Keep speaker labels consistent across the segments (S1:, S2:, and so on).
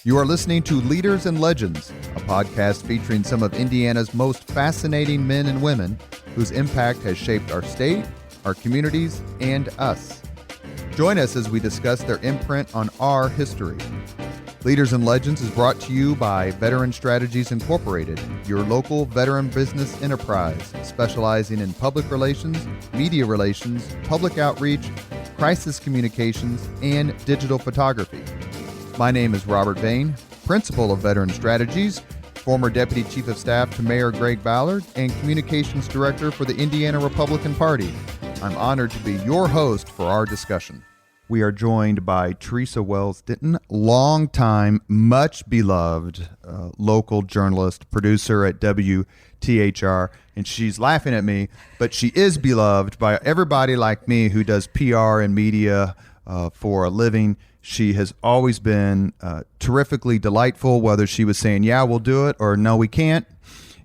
S1: You are listening to Leaders and Legends, a podcast featuring some of Indiana's most fascinating men and women whose impact has shaped our state, our communities, and us. Join us as we discuss their imprint on our history. Leaders and Legends is brought to you by Veteran Strategies Incorporated, your local veteran business enterprise specializing in public relations, media relations, public outreach, crisis communications, and digital photography. My name is Robert Bain, Principal of Veteran Strategies, former Deputy Chief of Staff to Mayor Greg Ballard, and Communications Director for the Indiana Republican Party. I'm honored to be your host for our discussion. We are joined by Theresa Wells-Ditton, longtime, much beloved local journalist, producer at WTHR, and she's laughing at me, but she is beloved by everybody like me who does PR and media for a living. She has always been terrifically delightful, whether she was saying, yeah, we'll do it, or no, we can't.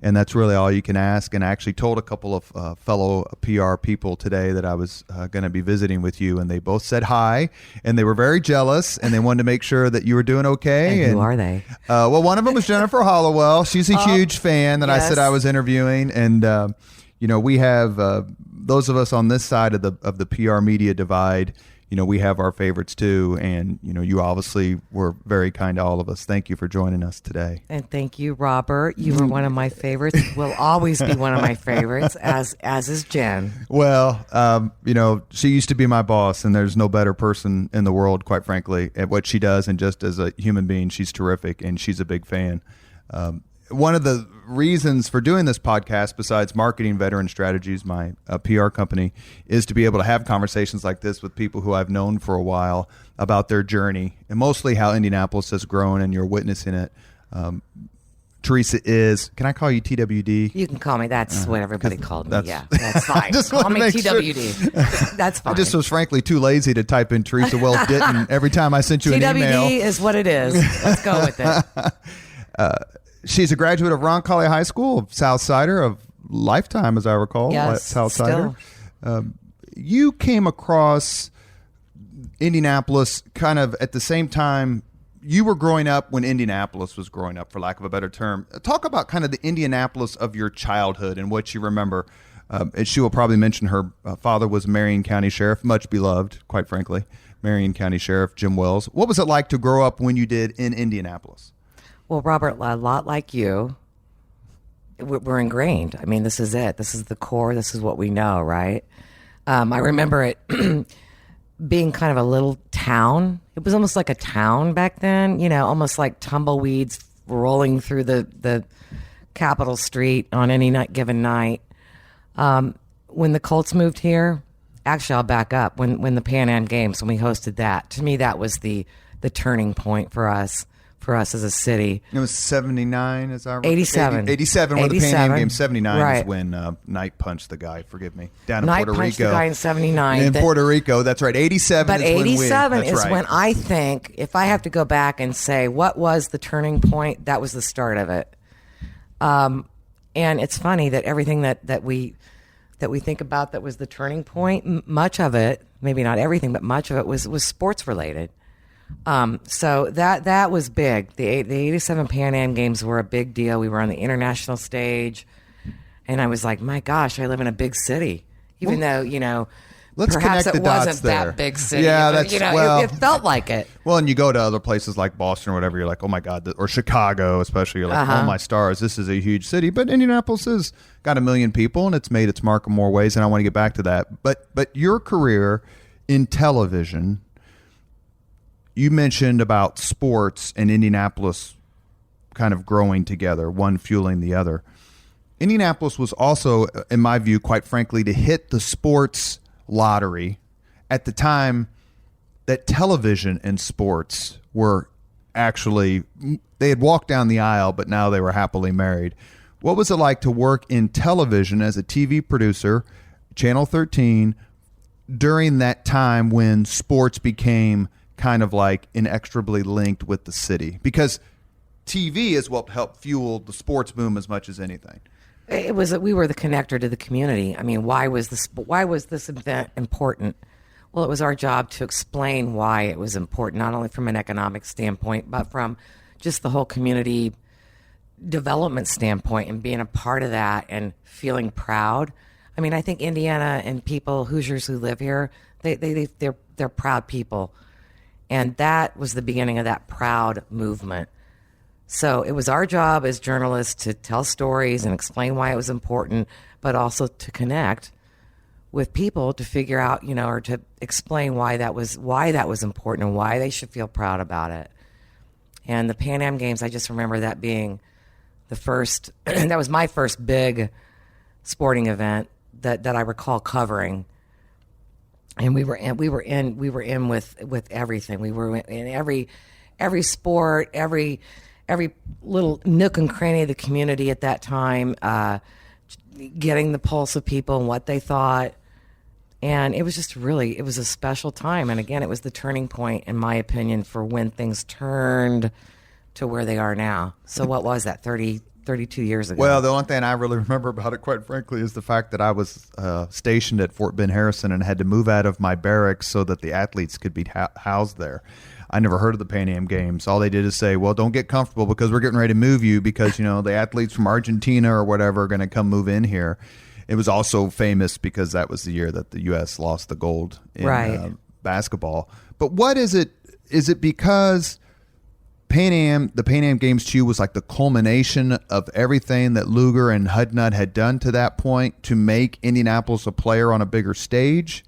S1: And that's really all you can ask. And I actually told a couple of fellow PR people today that I was going to be visiting with you, and they both said hi, and they were very jealous, and they wanted to make sure that you were doing okay.
S2: And who are they?
S1: Well, one of them was Jennifer Hollowell. She's a huge fan that
S2: yes.
S1: I said I was interviewing. And, we have those of us on this side of the PR media divide. We have our favorites too, and you obviously were very kind to all of us. Thank you for joining us today.
S2: And thank you, Robert. You were one of my favorites. Will always be one of my favorites, as is Jen.
S1: Well, she used to be my boss, and there's no better person in the world, quite frankly, at what she does. And just as a human being, she's terrific, and she's a big fan. One of the reasons for doing this podcast, besides marketing Veteran Strategies, my PR company, is to be able to have conversations like this with people who I've known for a while about their journey, and mostly how Indianapolis has grown, and you're witnessing it. Theresa is, can I call you TWD?
S2: You can call me. That's what everybody called me. Yeah, that's fine.
S1: Just
S2: call me
S1: TWD.
S2: Sure. That's fine.
S1: I just was frankly too lazy to type in Theresa Wells-Ditton every time I sent you an email.
S2: TWD is what it is. Let's go with it.
S1: She's a graduate of Roncalli High School, of Southsider, of Lifetime, as I recall.
S2: Yes,
S1: Southsider. You came across Indianapolis kind of at the same time you were growing up when Indianapolis was growing up, for lack of a better term. Talk about kind of the Indianapolis of your childhood and what you remember. And she will probably mention her father was Marion County Sheriff, much beloved, quite frankly, Marion County Sheriff Jim Wells. What was it like to grow up when you did in Indianapolis?
S2: Well, Robert, a lot like you, we're ingrained. I mean, this is it. This is the core. This is what we know, right? I remember it being kind of a little town. It was almost like a town back then, almost like tumbleweeds rolling through the Capitol Street on any given night. When the Colts moved here, actually, I'll back up. When the Pan Am Games, when we hosted that, to me, that was the turning point for us as a city.
S1: It was 79, is that right?
S2: 87.
S1: 87 when the Pan Am Game. 79
S2: right.
S1: is when Knight punched the guy, forgive me, down in
S2: Knight
S1: Puerto Rico.
S2: Knight punched the guy in 79.
S1: In Puerto Rico, that's right. 87
S2: but
S1: is when
S2: 87
S1: that's
S2: is
S1: right.
S2: when I think, if I have to go back and say, what was the turning point? That was the start of it. And it's funny that everything that we think about that was the turning point, much of it, maybe not everything, but much of it was sports related. So that was big. The 87 Pan Am Games were a big deal. We were on the international stage, and I was like, my gosh, I live in a big city, even though,
S1: let's
S2: perhaps
S1: connect the
S2: it
S1: dots
S2: wasn't
S1: there.
S2: that big city.
S1: Yeah,
S2: but, it felt like it.
S1: Well, and you go to other places like Boston or whatever, you're like, oh my God, or Chicago especially, you're like, oh my stars, this is a huge city. But Indianapolis has got 1 million people, and it's made its mark in more ways, and I want to get back to that. But your career in television, you mentioned about sports and Indianapolis kind of growing together, one fueling the other. Indianapolis was also, in my view, quite frankly, to hit the sports lottery at the time that television and sports were actually, they had walked down the aisle, but now they were happily married. What was it like to work in television as a TV producer, Channel 13, during that time when sports became kind of like inextricably linked with the city? Because TV is what helped fuel the sports boom as much as anything.
S2: It was we were the connector to the community. I mean, why was this event important? Well, it was our job to explain why it was important, not only from an economic standpoint, but from just the whole community development standpoint and being a part of that and feeling proud. I mean, I think Indiana and people, Hoosiers who live here, they're proud people. And that was the beginning of that proud movement. So it was our job as journalists to tell stories and explain why it was important, but also to connect with people to figure out, or to explain why that was important and why they should feel proud about it. And the Pan Am Games, I just remember that being the first, that was my first big sporting event that I recall covering. And we were in with everything. We were in every sport, every little nook and cranny of the community at that time, getting the pulse of people and what they thought. And it was just it was a special time. And again, it was the turning point, in my opinion, for when things turned to where they are now. So what was that, 32 years ago?
S1: Well, the only thing I really remember about it, quite frankly, is the fact that I was stationed at Fort Ben Harrison and had to move out of my barracks so that the athletes could be housed there. I never heard of the Pan Am Games. All they did is say, well, don't get comfortable because we're getting ready to move you because, the athletes from Argentina or whatever are going to come move in here. It was also famous because that was the year that the U.S. lost the gold in basketball. But what is it? Is it because the Pan Am Games to you was like the culmination of everything that Luger and Hudnut had done to that point to make Indianapolis a player on a bigger stage?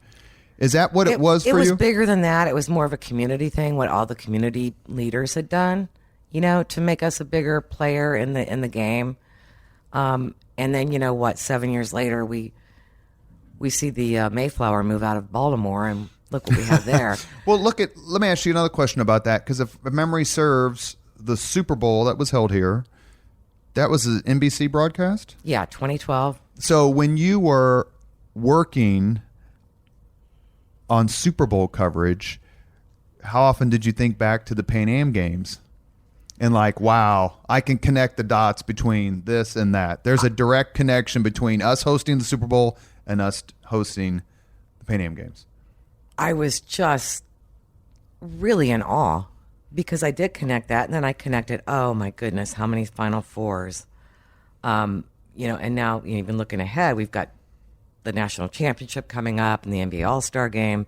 S1: Is that what it was for you?
S2: It was bigger than that. It was more of a community thing, what all the community leaders had done, to make us a bigger player in the game. And then, 7 years later, we see the Mayflower move out of Baltimore, and look what we have there.
S1: Well, let me ask you another question about that, because if memory serves, the Super Bowl that was held here, that was an NBC broadcast?
S2: Yeah, 2012.
S1: So when you were working on Super Bowl coverage, how often did you think back to the Pan Am Games? And like, wow, I can connect the dots between this and that. There's a direct connection between us hosting the Super Bowl and us hosting the Pan Am Games.
S2: I was just really in awe because I did connect that. And then I connected, oh my goodness, how many Final Fours. And now even looking ahead, we've got the national championship coming up and the NBA All-Star game.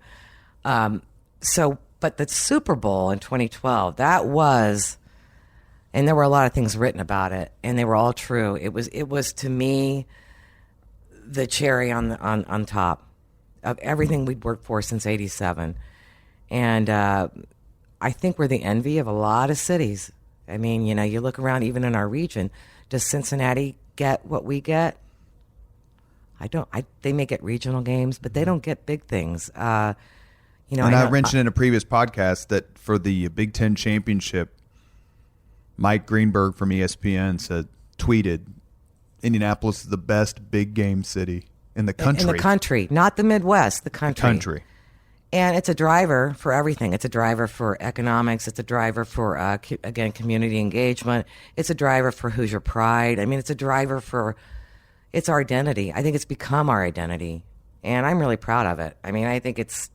S2: But the Super Bowl in 2012, that was... And there were a lot of things written about it, and they were all true. It was to me the cherry on top of everything we'd worked for since '87, and I think we're the envy of a lot of cities. I mean, you look around, even in our region. Does Cincinnati get what we get? They may get regional games, but they don't get big things. And
S1: I mentioned in a previous podcast that for the Big Ten championship, Mike Greenberg from ESPN tweeted, Indianapolis is the best big game city in the country.
S2: In the country, not the Midwest, the country. And it's a driver for everything. It's a driver for economics. It's a driver for, again, community engagement. It's a driver for Hoosier pride. I mean, it's a driver for, it's our identity. I think it's become our identity. And I'm really proud of it. I mean, I think it's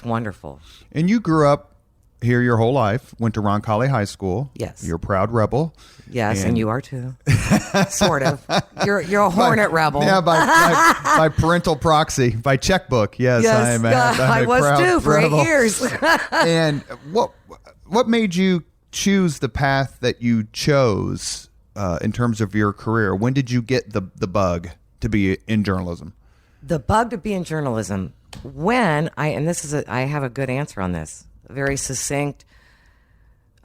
S2: wonderful.
S1: And you grew up here your whole life, went to Roncalli High School.
S2: Yes.
S1: You're a proud rebel.
S2: Yes, and you are too. Sort of. You're a hornet rebel.
S1: Yeah, by parental proxy, by checkbook. Yes, I am.
S2: I was too for
S1: rebel.
S2: 8 years.
S1: And what made you choose the path that you chose in terms of your career? When did you get the bug to be in journalism?
S2: The bug to be in journalism. When I have a good answer on this. A very succinct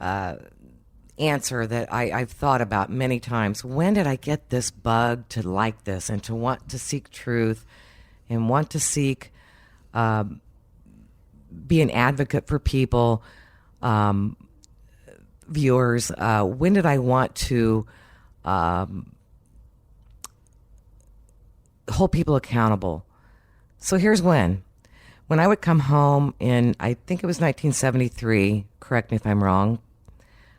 S2: answer that I've thought about many times. When did I get this bug to like this and to want to seek truth and want to seek, be an advocate for people, viewers? When did I want to hold people accountable? So here's when. When I would come home in, I think it was 1973, correct me if I'm wrong,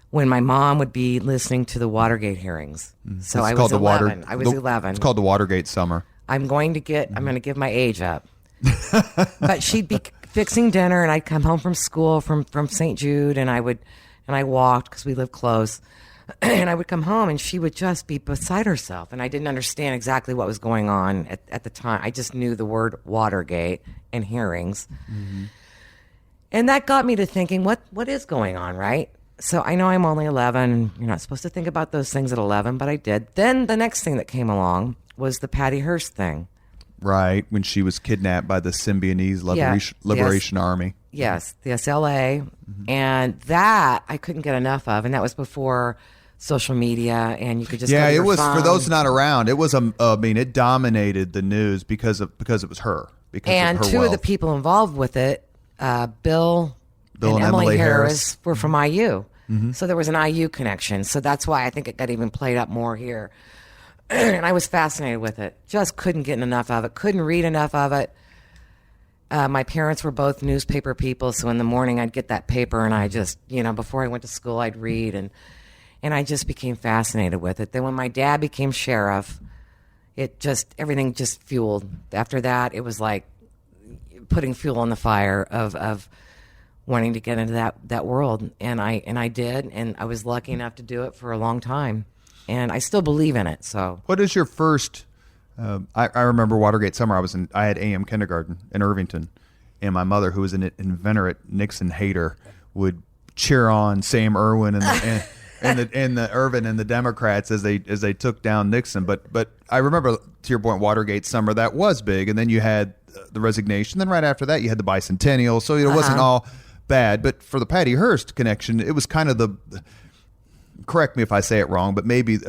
S2: when my mom would be listening to the Watergate hearings. So I was 11. I was 11.
S1: It's called the Watergate Summer.
S2: I'm going to give my age up. But she'd be fixing dinner, and I'd come home from school from St. Jude, and I would and I walked because we lived close. And I would come home and she would just be beside herself. And I didn't understand exactly what was going on at the time. I just knew the word Watergate and hearings. Mm-hmm. And that got me to thinking, what is going on, right? So I know I'm only 11. You're not supposed to think about those things at 11, but I did. Then the next thing that came along was the Patty Hearst thing.
S1: Right, when she was kidnapped by the Symbionese Liberation Army.
S2: Yes, the SLA. Mm-hmm. And that I couldn't get enough of. And that was before social media, and you could just
S1: it was
S2: phone.
S1: For those not around. It was it dominated the news because it was her.
S2: And
S1: of her
S2: two
S1: wealth.
S2: of the people involved with it, Bill and Emily Harris, were from IU. Mm-hmm. So there was an IU connection. So that's why I think it got even played up more here. And I was fascinated with it. Just couldn't get enough of it. Couldn't read enough of it. My parents were both newspaper people, so in the morning I'd get that paper, and I just, before I went to school, I'd read, and I just became fascinated with it. Then when my dad became sheriff, everything just fueled. After that, it was like putting fuel on the fire of wanting to get into that world, and I did, and I was lucky enough to do it for a long time, and I still believe in it. So,
S1: what is your first? I remember Watergate summer. I had AM kindergarten in Irvington, and my mother, who was an inveterate Nixon hater, would cheer on Sam Erwin and the Irvin and the Democrats as they took down Nixon. But I remember, to your point, Watergate summer, that was big, and then you had the resignation. Then right after that, you had the bicentennial, so it wasn't all bad. But for the Patty Hearst connection, it was kind of the, correct me if I say it wrong, but maybe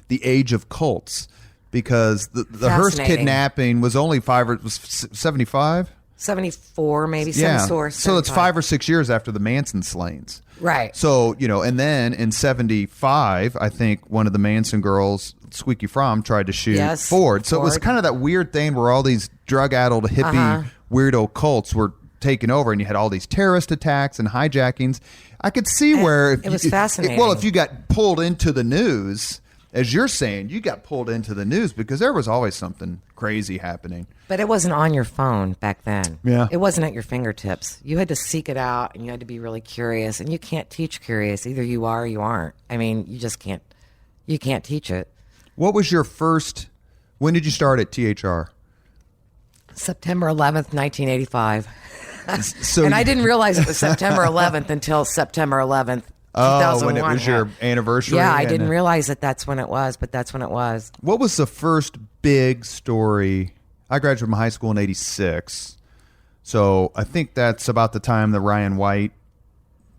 S1: the age of cults. Because the Hearst kidnapping was only 75?
S2: 74, maybe,
S1: yeah.
S2: 74.
S1: So it's 5 or 6 years after the Manson slayings.
S2: Right.
S1: So, and then in 75, I think one of the Manson girls, Squeaky Fromm, tried to shoot Ford. So it was kind of that weird thing where all these drug-addled, hippie, weirdo cults were taking over, and you had all these terrorist attacks and hijackings. I could see where...
S2: It was fascinating.
S1: If you got pulled into the news... As you're saying, you got pulled into the news because there was always something crazy happening.
S2: But it wasn't on your phone back then.
S1: Yeah.
S2: It wasn't at your fingertips. You had to seek it out, and you had to be really curious. And you can't teach curious. Either you are or you aren't. I mean, you just can't. You can't teach it.
S1: What was your first... When did you start at THR?
S2: September 11th, 1985.
S1: So
S2: and I didn't realize it was September 11th until September 11th.
S1: Oh, when it was your anniversary?
S2: Yeah, I didn't realize that's when it was, but that's when it was.
S1: What was the first big story? I graduated from high school in 86, so I think that's about the time that Ryan White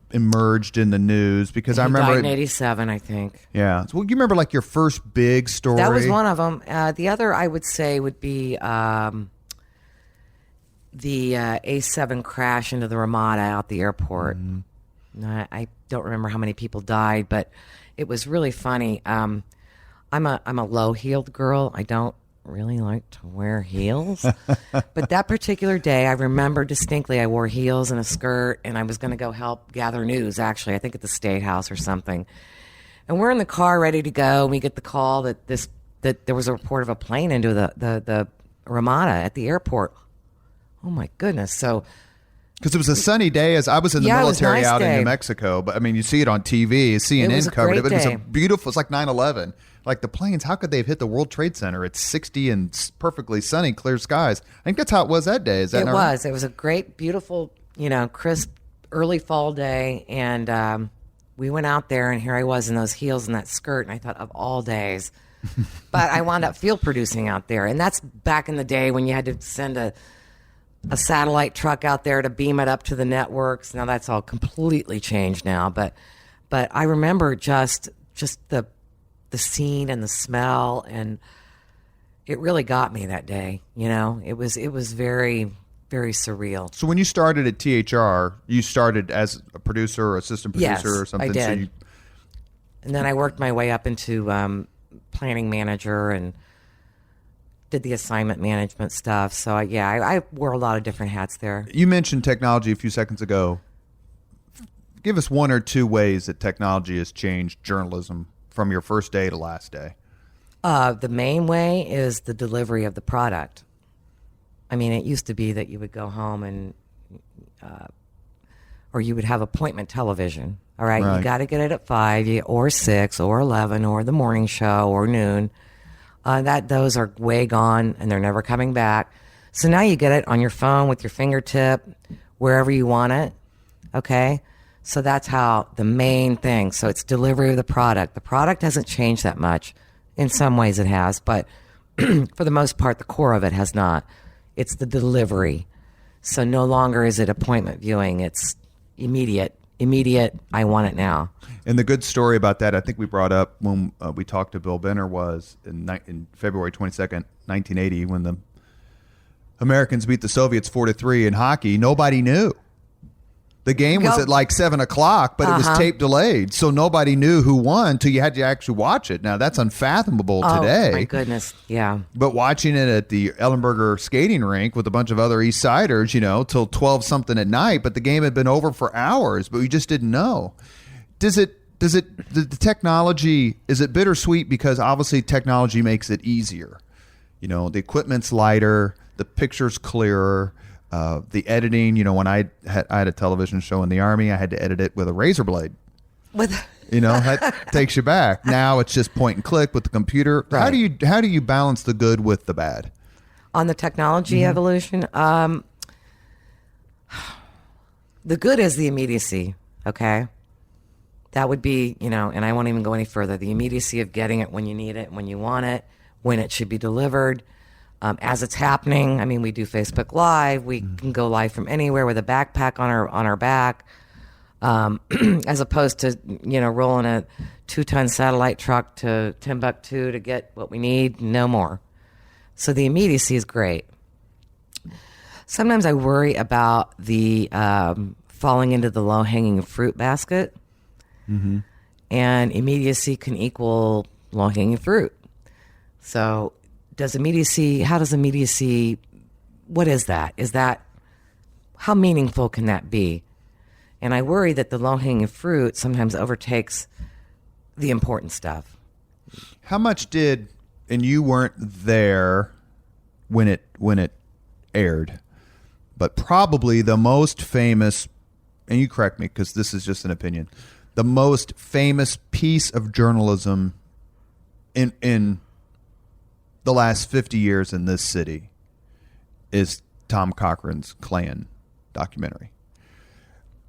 S1: emerged in the news, because I remember...
S2: He died in 87, I think.
S1: Yeah. So, you remember like your first big story?
S2: That was one of them. The other, I would say, would be the A7 crash into the Ramada out the airport. Mm-hmm. I don't remember how many people died, but it was really funny. I'm a low-heeled girl. I don't really like to wear heels. But that particular day, I remember distinctly I wore heels and a skirt, and I was going to go help gather news, actually, I think at the State House or something. And we're in the car ready to go, and we get the call that there was a report of a plane into the Ramada at the airport. Oh, my goodness. So...
S1: Because it was a sunny day, as I was in the military
S2: nice
S1: out
S2: day.
S1: in New Mexico. But I mean, you see it on TV. CNN covered it. But it was a beautiful, it's like 9/11. Like the planes, how could they have hit the World Trade Center? It's 60 and perfectly sunny, clear skies. I think that's how it was that day. Is that
S2: it was. Right? It was a great, beautiful, crisp, early fall day. And we went out there, and here I was in those heels and that skirt. And I thought, of all days. But I wound up field producing out there. And that's back in the day when you had to send a satellite truck out there to beam it up to the networks. Now that's all completely changed now, but I remember just the scene and the smell, and it really got me that day. It was very, very surreal.
S1: So when you started at THR, you started as a producer or assistant producer or something?
S2: I did. And then I worked my way up into planning manager and did the assignment management stuff. So I wore a lot of different hats there.
S1: You mentioned technology a few seconds ago. Give us one or two ways that technology has changed journalism from your first day to last day.
S2: The main way is the delivery of the product. I mean, it used to be that you would go home and, or you would have appointment television. All right. You got to get it at 5 or 6 or 11 or the morning show or noon. Those are way gone and they're never coming back. So now you get it on your phone with your fingertip, wherever you want it. Okay. So that's how the main thing. So it's delivery of the product. The product hasn't changed that much. In some ways it has, but for the most part, the core of it has not. It's the delivery. So no longer is it appointment viewing. It's immediate. I want it now.
S1: And the good story about that, I think we brought up when we talked to Bill Benner, was in February 22nd, 1980, when the Americans beat the Soviets 4-3 in hockey. Nobody knew. The game was at like 7 o'clock, but it was tape delayed. So nobody knew who won until you had to actually watch it. Now, that's unfathomable today.
S2: Oh, my goodness. Yeah.
S1: But watching it at the Ellenberger skating rink with a bunch of other East Siders, till 12 something at night, but the game had been over for hours, but we just didn't know. The technology, is it bittersweet? Because obviously technology makes it easier. The equipment's lighter, the picture's clearer. The editing, when I had a television show in the Army, I had to edit it with a razor blade. That takes you back. Now it's just point and click with the computer. Right. How do you balance the good with the bad?
S2: On the technology evolution, the good is the immediacy. Okay, that would be and I won't even go any further. The immediacy of getting it when you need it, when you want it, when it should be delivered. As it's happening, I mean, we do Facebook Live. We can go live from anywhere with a backpack on our back, as opposed to rolling a 2-ton satellite truck to Timbuktu to get what we need. No more. So the immediacy is great. Sometimes I worry about the falling into the low-hanging fruit basket, and immediacy can equal low-hanging fruit. So. How does immediacy, what is that? How meaningful can that be? And I worry that the low-hanging fruit sometimes overtakes the important stuff.
S1: How much and you weren't there when it aired, but probably the most famous, and you correct me because this is just an opinion, the most famous piece of journalism in the last 50 years in this city is Tom Cochran's Klan documentary.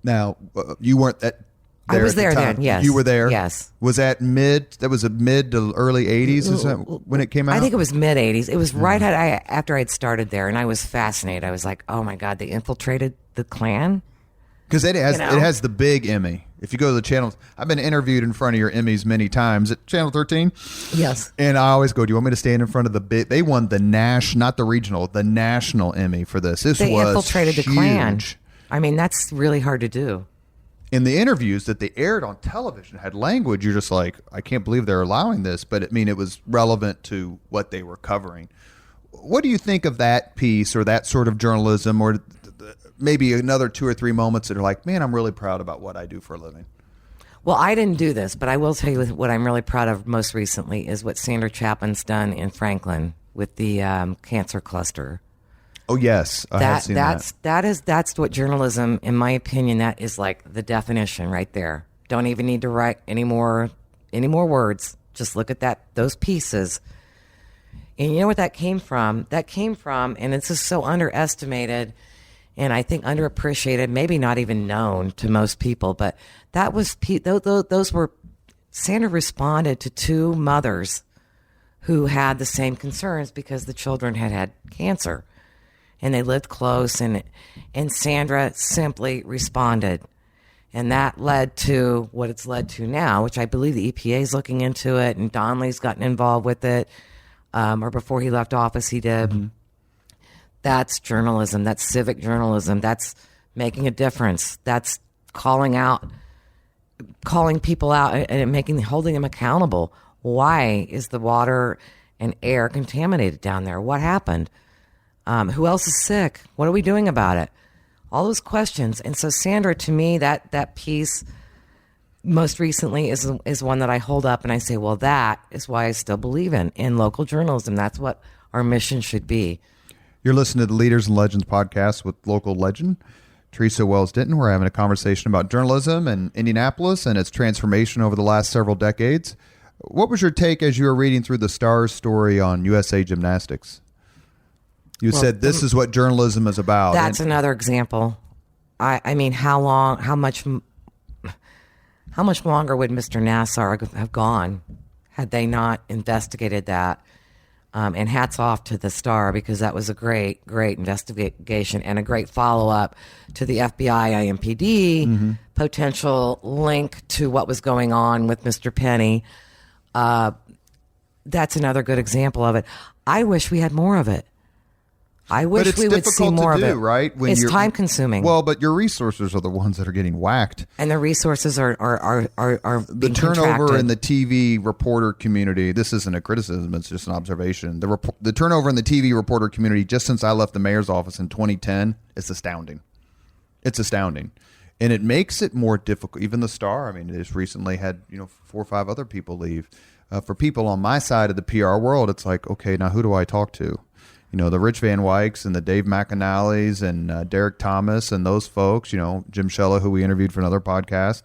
S1: Now, you weren't there.
S2: I was there then, yes.
S1: You were there?
S2: Yes.
S1: Was that mid to early 80s? Is that when it came out?
S2: I think it was mid 80s. It was right after I'd started there, and I was fascinated. I was like, oh my God, they infiltrated the Klan?
S1: Because it has the big Emmy. If you go to the channels, I've been interviewed in front of your Emmys many times at Channel 13.
S2: Yes.
S1: And I always go, do you want me to stand in front of the big? They won the not the regional, the national Emmy for this. They infiltrated
S2: the Klan. I mean, that's really hard to do.
S1: In the interviews that they aired on television had language, you're just like, I can't believe they're allowing this. But it was relevant to what they were covering. What do you think of that piece or that sort of journalism, or maybe another 2 or 3 moments that are like, man, I'm really proud about what I do for a living?
S2: Well, I didn't do this, but I will tell you what I'm really proud of most recently is what Sandra Chapman's done in Franklin with the cancer cluster.
S1: Oh, yes. I have seen that.
S2: That's what journalism, in my opinion, that is like the definition right there. Don't even need to write any more words. Just look at those pieces. And you know what that came from? That came from, and it's just so underestimated and I think underappreciated, maybe not even known to most people, but those were, Sandra responded to 2 mothers who had the same concerns because the children had cancer and they lived close, and Sandra simply responded. And that led to what it's led to now, which I believe the EPA is looking into it, and Donnelly's gotten involved with it, or before he left office, he did. Mm-hmm. That's journalism. That's civic journalism. That's making a difference. That's calling people out and holding them accountable. Why is the water and air contaminated down there? What happened? Who else is sick? What are we doing about it? All those questions. And so, Sandra, to me, that piece most recently is one that I hold up and I say, well, that is why I still believe in local journalism. That's what our mission should be.
S1: You're listening to the Leaders and Legends podcast with local legend Theresa Wells-Ditton. We're having a conversation about journalism in Indianapolis and its transformation over the last several decades. What was your take as you were reading through the Stars story on USA Gymnastics? You said this is what journalism is about.
S2: That's another example. I mean, how much longer would Mr. Nassar have gone had they not investigated that? And hats off to the Star, because that was a great investigation and a great follow-up to the FBI IMPD potential link to what was going on with Mr. Penny. That's another good example of it. I wish we had more of it. I wish we would see more of it.
S1: Right?
S2: It's time consuming.
S1: Well, but your resources are the ones that are getting whacked.
S2: And the resources are
S1: the
S2: being
S1: turnover
S2: contracted.
S1: in the TV reporter community. This isn't a criticism; it's just an observation. The turnover in the TV reporter community just since I left the mayor's office in 2010 is astounding. It's astounding, and it makes it more difficult. Even the Star. I mean, it just recently had 4 or 5 other people leave. For people on my side of the PR world, it's like, okay, now who do I talk to? The Rich Van Wykes and the Dave McAnally's and Derek Thomas and those folks, Jim Shella, who we interviewed for another podcast.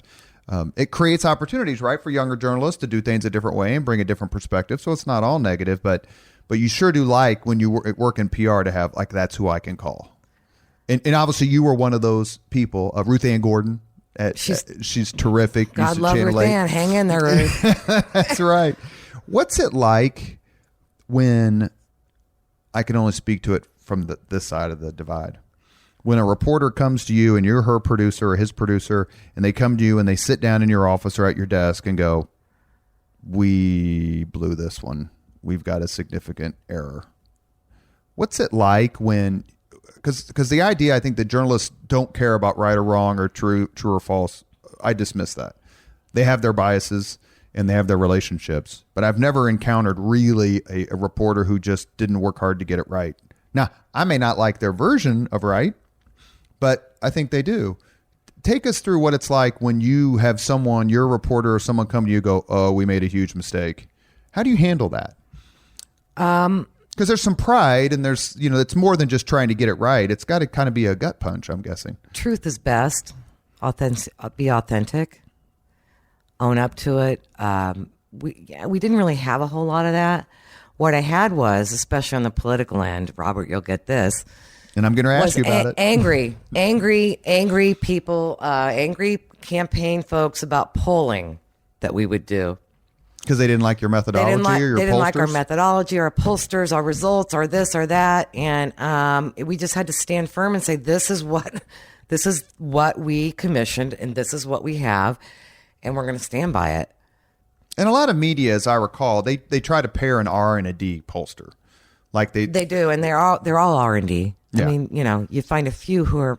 S1: It creates opportunities, right, for younger journalists to do things a different way and bring a different perspective. So it's not all negative, but you sure do like when you work in PR to have, like, that's who I can call. And obviously you were one of those people, Ruth Ann Gordon. She's terrific.
S2: God love Ruth Ann. Hang in there, Ruth.
S1: That's right. What's it like when... I can only speak to it from this side of the divide. When a reporter comes to you and you're her producer or his producer, and they come to you and they sit down in your office or at your desk and go, we blew this one. We've got a significant error. What's it like when, because the idea, I think, that journalists don't care about right or wrong or true or false, I dismiss that. They have their biases and they have their relationships. But I've never encountered really a reporter who just didn't work hard to get it right. Now, I may not like their version of right, but I think they do. Take us through what it's like when you have someone, your reporter or someone come to you and go, oh, we made a huge mistake. How do you handle that? Because there's some pride and there's, it's more than just trying to get it right. It's got to kind of be a gut punch, I'm guessing.
S2: Truth is best. Be authentic. Own up to it. We didn't really have a whole lot of that. What I had was, especially on the political end, Robert, you'll get this.
S1: And I'm going to ask you about it.
S2: Angry people, angry campaign folks about polling that we would do.
S1: Because they didn't like your methodology or your pollsters?
S2: They didn't like our methodology, our pollsters, our results, or this or that. And we just had to stand firm and say, this is what we commissioned and this is what we have. And we're going to stand by it.
S1: And a lot of media, as I recall, they try to pair an R and a D pollster. Like they
S2: do, and they're all R&D.
S1: Yeah.
S2: I mean, you find a few who are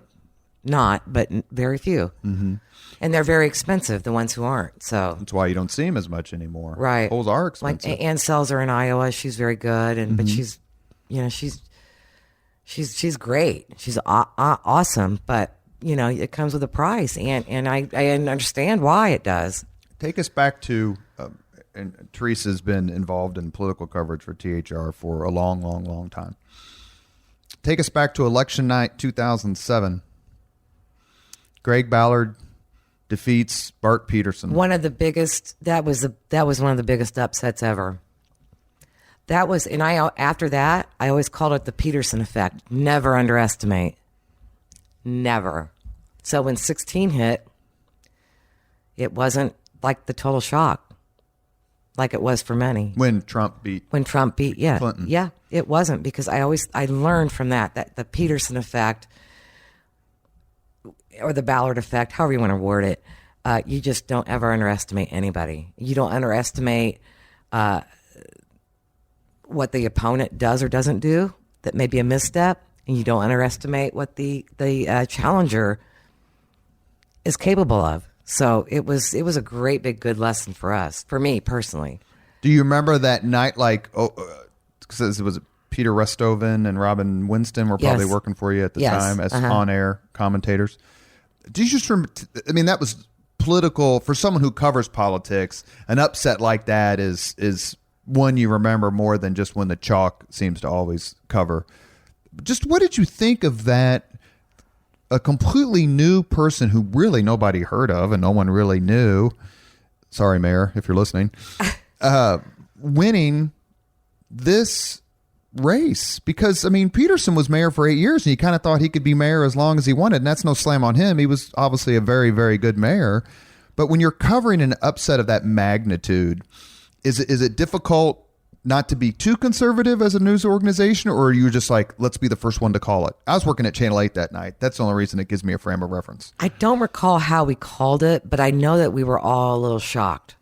S2: not, but very few. Mm-hmm. And they're very expensive, the ones who aren't. So
S1: that's why you don't see them as much anymore.
S2: Right.
S1: Polls are expensive.
S2: Like Ann Selzer in Iowa, she's very good, and but she's great. She's awesome, but it comes with a price, and I understand why it does.
S1: Take us back to, and Theresa's been involved in political coverage for THR for a long, long, long time. Take us back to election night 2007. Greg Ballard defeats Bart Peterson.
S2: One of the biggest. That was one of the biggest upsets ever. That was, and after that, I always called it the Peterson effect. Never underestimate. Never. So when 16 hit, it wasn't like the total shock, like it was for many.
S1: When Trump beat
S2: Clinton. Yeah, it wasn't, because I learned from that the Peterson effect, or the Ballard effect, however you want to word it. You just don't ever underestimate anybody. You don't underestimate what the opponent does or doesn't do that may be a misstep. And you don't underestimate what the challenger is capable of. So it was a great big good lesson for us, for me personally.
S1: Do you remember that night? Because it was Peter Restoven and Robin Winston were probably working for you at the time as on-air commentators. Do you just remember? I mean, that was political for someone who covers politics. An upset like that is one you remember more than just when the chalk seems to always cover. Just what did you think of that? a completely new person who really nobody heard of and no one really knew. Sorry, Mayor, if you're listening, winning this race. Because, I mean, Peterson was mayor for 8 years and you kind of thought he could be mayor as long as he wanted. And that's no slam on him. He was obviously a very, very good mayor. But when you're covering an upset of that magnitude, is it difficult not to be too conservative as a news organization, or are you just like, let's be the first one to call it? I was working at Channel 8 that night. That's the only reason it gives me a frame of reference.
S2: I don't recall how we called it, but I know that we were all a little shocked.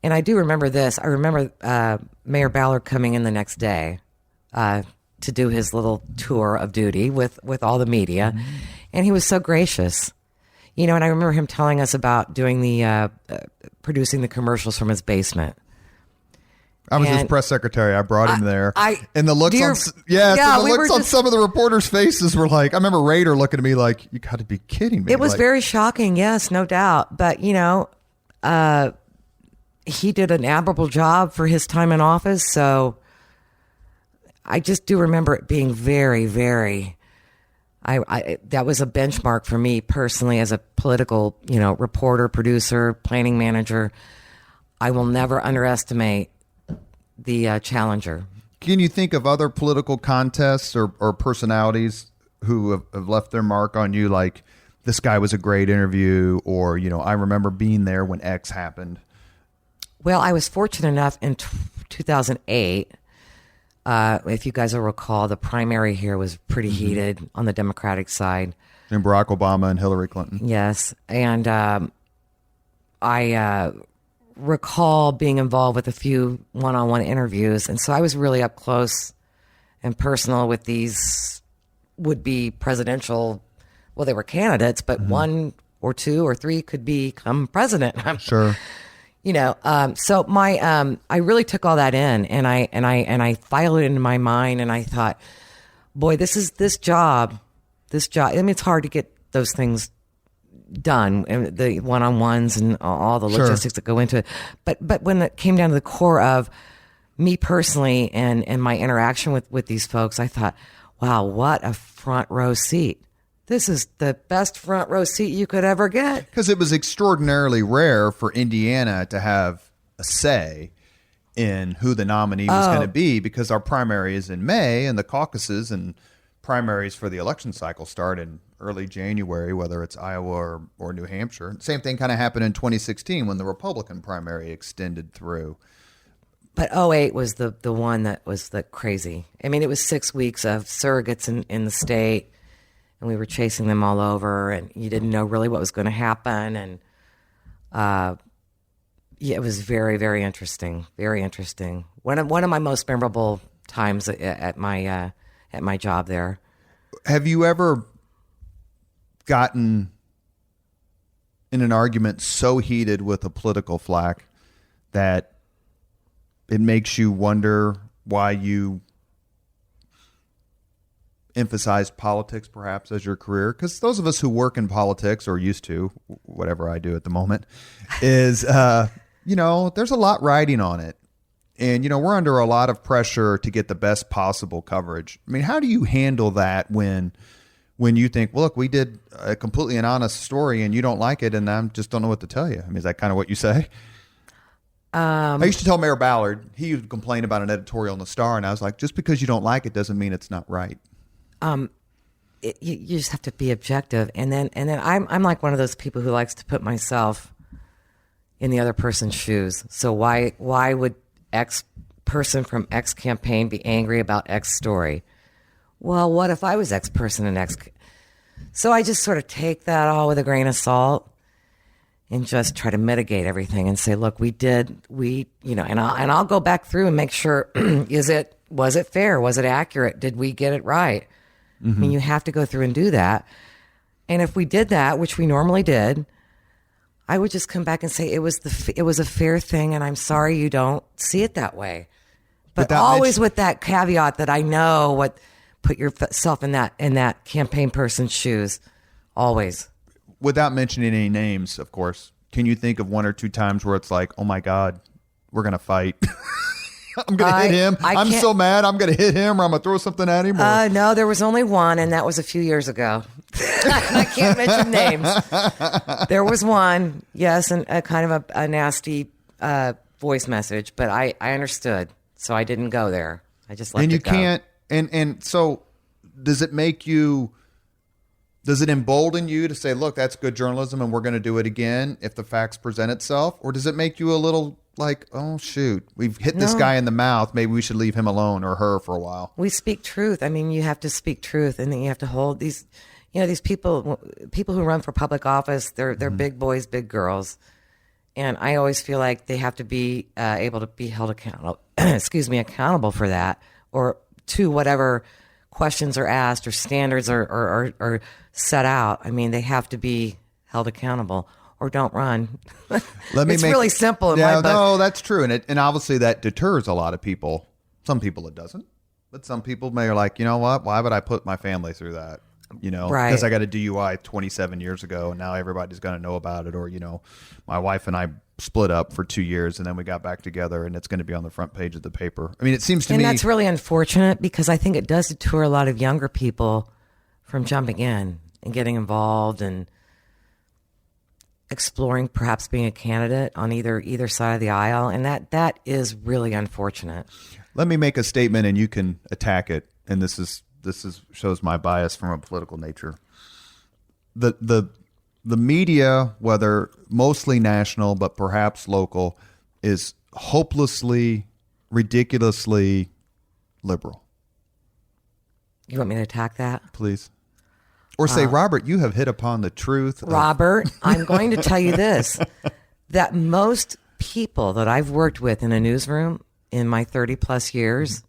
S2: And I do remember this. I remember Mayor Ballard coming in the next day to do his little tour of duty with all the media. Mm-hmm. And he was so gracious. You know, and I remember him telling us about doing the producing the commercials from his basement.
S1: I was his press secretary. I brought him there. And the looks on
S2: on
S1: some of the reporters' faces were like, I remember Rader looking at me like, you got to be kidding me.
S2: It was very shocking. Yes, no doubt. But, you know, he did an admirable job for his time in office. So I just do remember it being very, very, that was a benchmark for me personally as a political, you know, reporter, producer, planning manager. I will never underestimate the challenger.
S1: Can you think of other political contests or personalities who have left their mark on you? Like, this guy was a great interview, or, you know, I remember being there when X happened.
S2: Well, I was fortunate enough in 2008. If you guys will recall, the primary here was pretty heated on the Democratic side.
S1: And Barack Obama and Hillary Clinton.
S2: Yes. And I recall being involved with a few one-on-one interviews. And so I was really up close and personal with these would-be presidential, well, they were candidates, but one or two or three could become president.
S1: Sure.
S2: You know, so my I really took all that in, and I filed it into my mind, and I thought, boy, this job. I mean, it's hard to get those things done, and the one-on-ones and all the logistics that go into it. But when it came down to the core of me personally and my interaction with these folks, I thought, wow, what a front row seat. This is the best front row seat you could ever get. Because
S1: it was extraordinarily rare for Indiana to have a say in who the nominee was going to be, because our primary is in May and the caucuses and primaries for the election cycle start in early January, whether it's Iowa or New Hampshire. Same thing kind of happened in 2016 when the Republican primary extended through.
S2: But 2008 was the one that was the crazy. I mean, it was 6 weeks of surrogates in the state. And we were chasing them all over, and you didn't know really what was going to happen. And it was very, very interesting. Very interesting. One of my most memorable times at my job there.
S1: Have you ever gotten in an argument so heated with a political flack that it makes you wonder why you emphasize politics perhaps as your career? Because those of us who work in politics, or used to, whatever I do at the moment, is, you know, there's a lot riding on it. And, you know, we're under a lot of pressure to get the best possible coverage. I mean, how do you handle that when you think, well, look, we did a completely an honest story and you don't like it and I just don't know what to tell you? I mean, is that kind of what you say? I used to tell Mayor Ballard, he would complain about an editorial in the Star, and I was like, just because you don't like it doesn't mean it's not right.
S2: You just have to be objective, and then I'm like one of those people who likes to put myself in the other person's shoes. So why would X person from X campaign be angry about X story? Well, what if I was X person and X? So I just sort of take that all with a grain of salt and just try to mitigate everything and say, look, and I'll go back through and make sure, was it fair? Was it accurate? Did we get it right? I mean, you have to go through and do that. And if we did that, which we normally did, I would just come back and say it was a fair thing, and I'm sorry you don't see it that way. But always with that caveat that I know put yourself in that campaign person's shoes, always.
S1: Without mentioning any names, of course, can you think of one or two times where it's like, oh my God, we're going to fight? I'm going to hit him. I'm so mad. I'm going to hit him, or I'm going to throw something at him.
S2: No, there was only one, and that was a few years ago. I can't mention names. There was one, yes, and a kind of a nasty voice message, but I understood, so I didn't go there. I just let it go. And you can't.
S1: And so, does it make you? Does it embolden you to say, "Look, that's good journalism, and we're going to do it again if the facts present itself," or does it make you a little like, "Oh shoot, we've hit this guy in the mouth. Maybe we should leave him alone or her for a while"?
S2: We speak truth. I mean, you have to speak truth, and then you have to hold these. You know, these people who run for public office. They're big boys, big girls, and I always feel like they have to be able to be held accountable. Accountable for that, or to whatever questions are asked or standards are set out. I mean, they have to be held accountable or don't run. It's really simple in my book.
S1: No, that's true. And obviously that deters a lot of people. Some people it doesn't. But some people may are like, you know what? Why would I put my family through that? You know,
S2: right.
S1: Because I got a DUI 27 years ago and now everybody's going to know about it. Or, you know, my wife and I split up for 2 years and then we got back together and it's going to be on the front page of the paper. I mean, it seems to me.
S2: And that's really unfortunate because I think it does deter a lot of younger people from jumping in and getting involved and exploring perhaps being a candidate on either side of the aisle. And that is really unfortunate.
S1: Let me make a statement and you can attack it. And this shows my bias from a political nature. The media, whether mostly national but perhaps local, is hopelessly, ridiculously liberal.
S2: You want me to attack that?
S1: Please. Or say, Robert, you have hit upon the truth.
S2: Robert, I'm going to tell you this, that most people that I've worked with in a newsroom in my 30 plus years,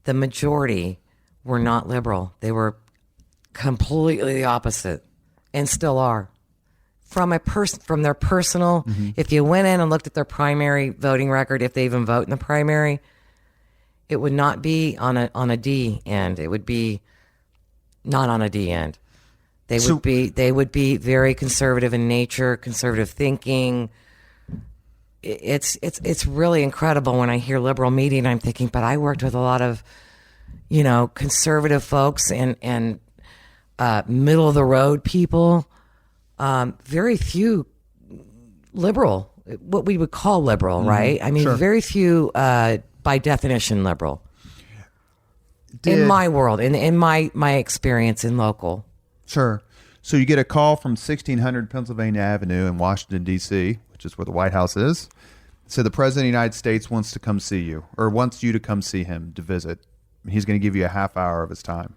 S2: the majority were not liberal. They were completely the opposite and still are. From their personal, if you went in and looked at their primary voting record, if they even vote in the primary, it would not be on a D end. It would be not on a D end. They would be very conservative in nature, conservative thinking. It's really incredible when I hear liberal media and I'm thinking, but I worked with a lot of, you know, conservative folks and middle of the road people. Very few liberal, what we would call liberal, right? I mean,
S1: sure.
S2: Very few by definition liberal. In my world, in my experience in local.
S1: Sure. So you get a call from 1600 Pennsylvania Avenue in Washington, D.C., which is where the White House is. So the President of the United States wants to come see you, or wants you to come see him to visit. He's going to give you a half hour of his time.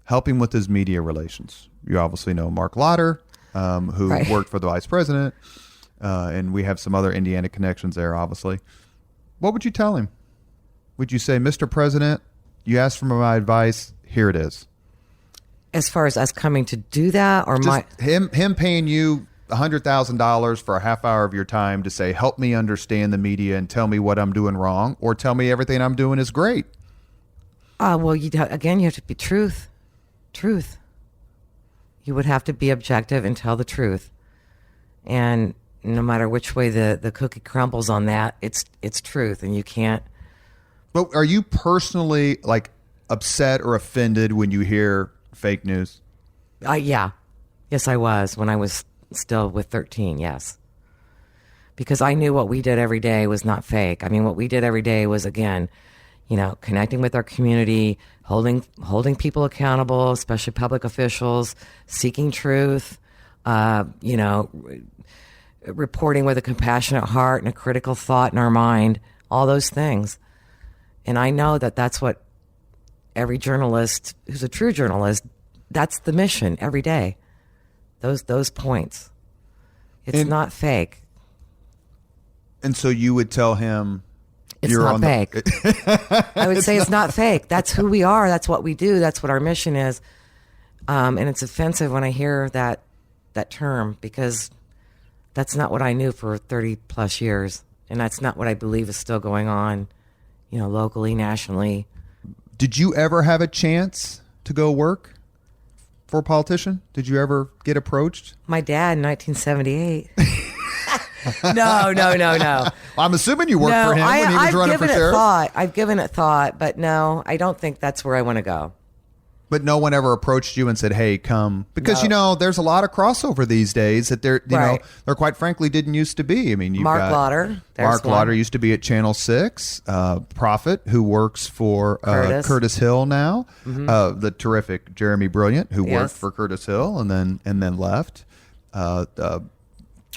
S1: Help him with his media relations. You obviously know Mark Lauder, who
S2: right.
S1: worked for the Vice President, and we have some other Indiana connections there, obviously. What would you tell him? Would you say, Mr. President, you asked for my advice, here it is?
S2: As far as us coming to do that, or
S1: just him paying you $100,000 for a half hour of your time to say, help me understand the media and tell me what I'm doing wrong, or tell me everything I'm doing is great.
S2: Well, you have to be truth. Truth. You would have to be objective and tell the truth. And no matter which way the cookie crumbles on that, it's truth, and you can't.
S1: But are you personally like upset or offended when you hear fake news?
S2: Yeah. Yes, I was when I was still with 13. Yes. Because I knew what we did every day was not fake. I mean, what we did every day was, again, you know, connecting with our community, holding people accountable, especially public officials, seeking truth, you know, reporting with a compassionate heart and a critical thought in our mind, all those things. And I know that that's what every journalist who's a true journalist, that's the mission every day. Those points. It's not fake. And
S1: so you would tell him
S2: it's not fake. I would say it's not fake. That's who we are. That's what we do. That's what our mission is. And it's offensive when I hear that term, because that's not what I knew for 30 plus years. And that's not what I believe is still going on, you know, locally, nationally.
S1: Did you ever have a chance to go work for a politician? Did you ever get approached?
S2: My dad in 1978. No.
S1: I'm assuming you worked for him when he was running for sheriff.
S2: I've given it thought, but no, I don't think that's where I want to go.
S1: But no one ever approached you and said, "Hey, come," because there's a lot of crossover these days that there quite frankly didn't used to be. I mean,
S2: Mark Lauder.
S1: Mark Lauder used to be at Channel 6. Prophet, who works for Curtis Hill now. The terrific Jeremy Brilliant, who worked for Curtis Hill and then left.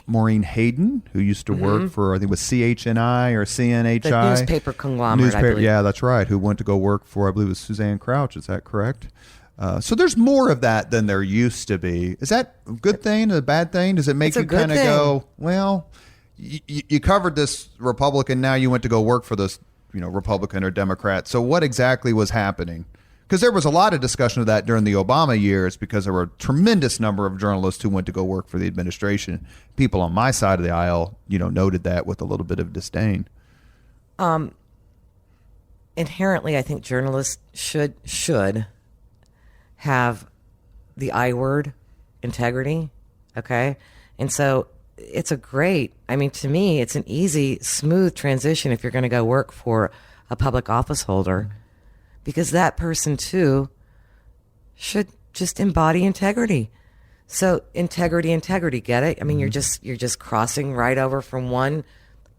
S1: Maureen Hayden, who used to work for, I think it was CHNI or CNHI.
S2: The newspaper conglomerate, I believe.
S1: Yeah, that's right. Who went to go work for, I believe it was Suzanne Crouch. Is that correct? So there's more of that than there used to be. Is that a good thing, a bad thing? Does it make you kind of go, well, you covered this Republican, now you went to go work for this Republican or Democrat. So what exactly was happening? Because there was a lot of discussion of that during the Obama years, because there were a tremendous number of journalists who went to go work for the administration. People on my side of the aisle, noted that with a little bit of disdain.
S2: Inherently, I think journalists should have the I word, integrity. Okay. And so to me, it's an easy, smooth transition if you're going to go work for a public office holder. Because that person, too, should just embody integrity. So integrity, get it? I mean, you're just crossing right over from one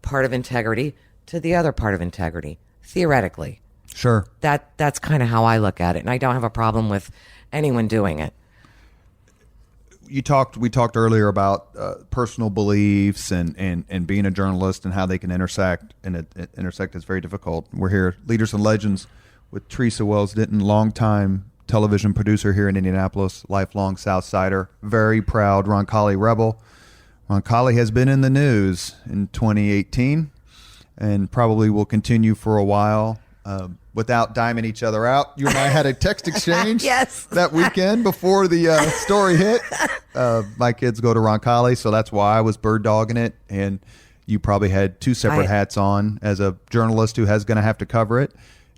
S2: part of integrity to the other part of integrity, theoretically.
S1: Sure.
S2: That's kind of how I look at it, and I don't have a problem with anyone doing it.
S1: We talked earlier about personal beliefs and being a journalist and how they can intersect, and it intersect is very difficult. We're here, Leaders and Legends, with Theresa Wells-Ditton, longtime television producer here in Indianapolis, lifelong Southsider, very proud Roncalli rebel. Roncalli has been in the news in 2018 and probably will continue for a while. Without diming each other out, you and I had a text exchange that weekend before the story hit. My kids go to Roncalli, so that's why I was bird dogging it. And you probably had two separate hats on as a journalist who is going to have to cover it,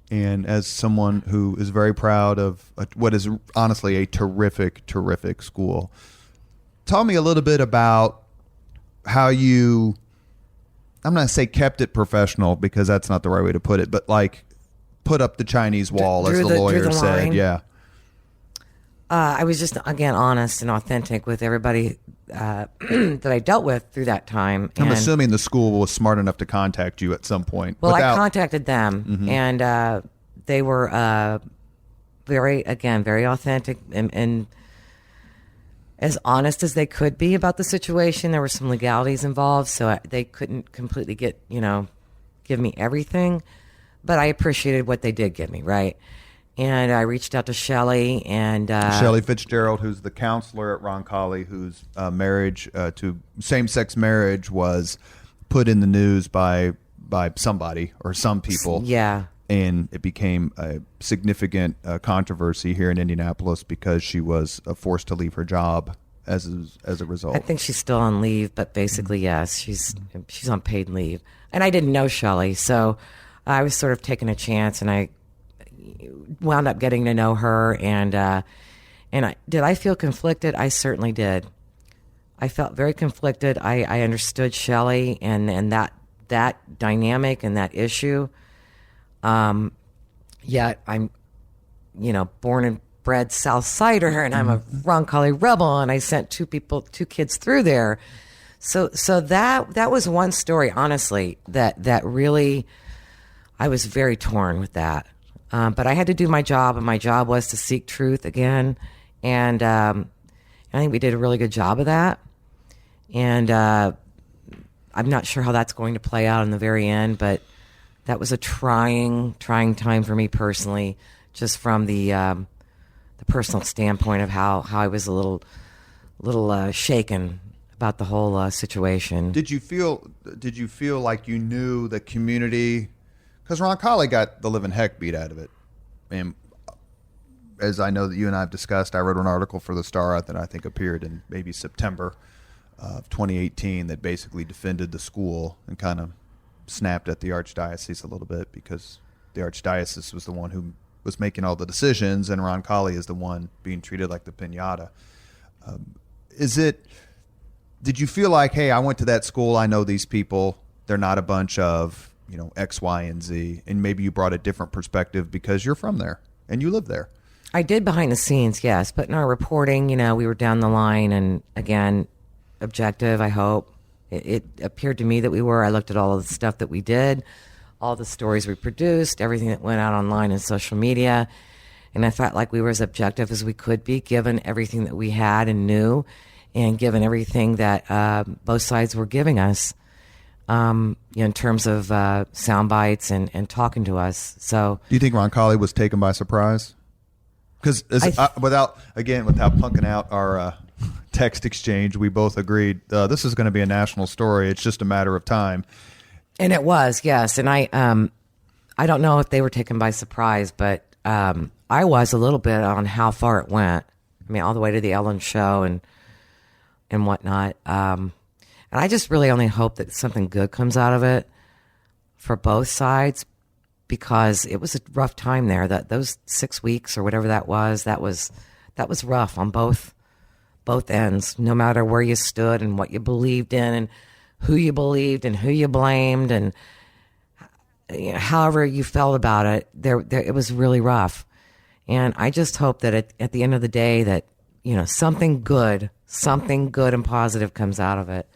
S1: and as someone who is very proud of what is honestly a terrific, terrific school. Tell me a little bit about how you, I'm not going to say kept it professional, because that's not the right way to put it, but like put up the Chinese wall, as the lawyer said. Yeah.
S2: I was just, again, honest and authentic with everybody that I dealt with through that time.
S1: I'm assuming the school was smart enough to contact you at some point.
S2: Well, I contacted them, and they were very authentic and as honest as they could be about the situation. There were some legalities involved, so they couldn't completely give me everything, but I appreciated what they did give me, right? And I reached out to Shelley and
S1: Shelley Fitzgerald, who's the counselor at Roncalli, whose marriage to same-sex marriage was put in the news by somebody or some people.
S2: Yeah.
S1: And it became a significant controversy here in Indianapolis because she was forced to leave her job as a result.
S2: I think she's still on leave, but basically, yes, she's on paid leave. And I didn't know Shelley, so I was sort of taking a chance, and I wound up getting to know her, and did I feel conflicted? I certainly did. I felt very conflicted. I understood Shelley and that dynamic and that issue. Yet I'm, born and bred Southsider, and I'm a Roncalli rebel, and I sent two kids through there. So that was one story, honestly, that really, I was very torn with that. But I had to do my job, and my job was to seek truth again. And I think we did a really good job of that. And I'm not sure how that's going to play out in the very end, but that was a trying time for me personally, just from the personal standpoint of how I was a little shaken about the whole situation.
S1: Did you feel like you knew the community? Because Roncalli got the living heck beat out of it. And as I know that you and I have discussed, I wrote an article for the Star that I think appeared in maybe September of 2018 that basically defended the school and kind of snapped at the Archdiocese a little bit, because the Archdiocese was the one who was making all the decisions, and Roncalli is the one being treated like the piñata. Is it did you feel like, hey, I went to that school, I know these people, they're not a bunch of, X, Y, and Z, and maybe you brought a different perspective because you're from there and you live there?
S2: I did behind the scenes, yes, but in our reporting, we were down the line, and again, objective, I hope. It appeared to me that we were. I looked at all of the stuff that we did, all the stories we produced, everything that went out online and social media, and I felt like we were as objective as we could be, given everything that we had and knew, and given everything that both sides were giving us, in terms of sound bites and talking to us. So,
S1: do you think Roncalli was taken by surprise? Because without punking out our text exchange, we both agreed this is going to be a national story. It's just a matter of time.
S2: And it was, yes. And I don't know if they were taken by surprise, but I was a little bit on how far it went. I mean, all the way to the Ellen show and whatnot. And I just really only hope that something good comes out of it for both sides, because it was a rough time there. That those 6 weeks or whatever that was rough on both ends, no matter where you stood and what you believed in and who you believed and who you blamed, and however you felt about it, there it was really rough. And I just hope that at the end of the day that, something good and positive comes out of it.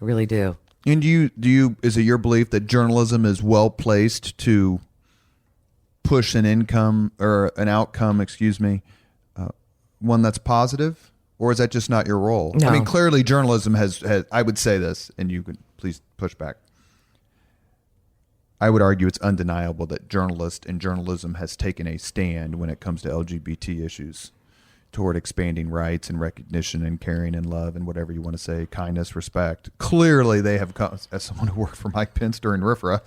S2: I really do.
S1: And is it your belief that journalism is well placed to push an outcome, one that's positive? Or is that just not your role?
S2: No.
S1: I mean, clearly journalism has, I would say this, and you can please push back. I would argue it's undeniable that journalism has taken a stand when it comes to LGBT issues, toward expanding rights and recognition and caring and love and whatever you want to say, kindness, respect. Clearly they have come, as someone who worked for Mike Pence during RFRA,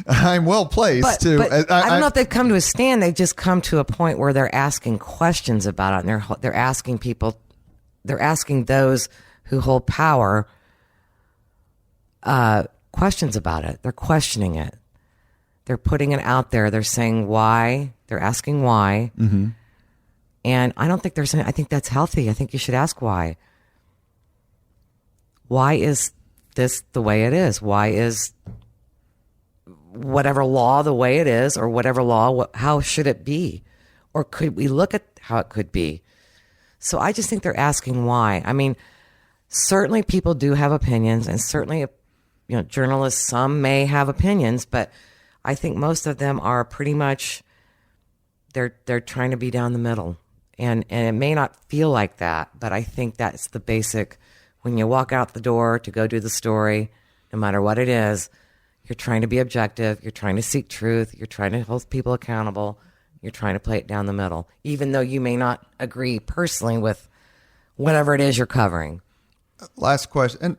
S1: I'm well placed to.
S2: But I don't know if they've come to a stand. They've just come to a point where they're asking questions about it, and they're asking people, they're asking those who hold power questions about it. They're questioning it. They're putting it out there. They're saying why. They're asking why. Mm-hmm. And I don't think I think that's healthy. I think you should ask why. Why is this the way it is? Why is whatever law the way it is, or whatever law, how should it be? Or could we look at how it could be? So I just think they're asking why. I mean, certainly people do have opinions, and certainly, journalists, some may have opinions, but I think most of them are pretty much, they're trying to be down the middle. And it may not feel like that, but I think that's the basic. When you walk out the door to go do the story, no matter what it is, you're trying to be objective. You're trying to seek truth. You're trying to hold people accountable. You're trying to play it down the middle, even though you may not agree personally with whatever it is you're covering.
S1: Last question. And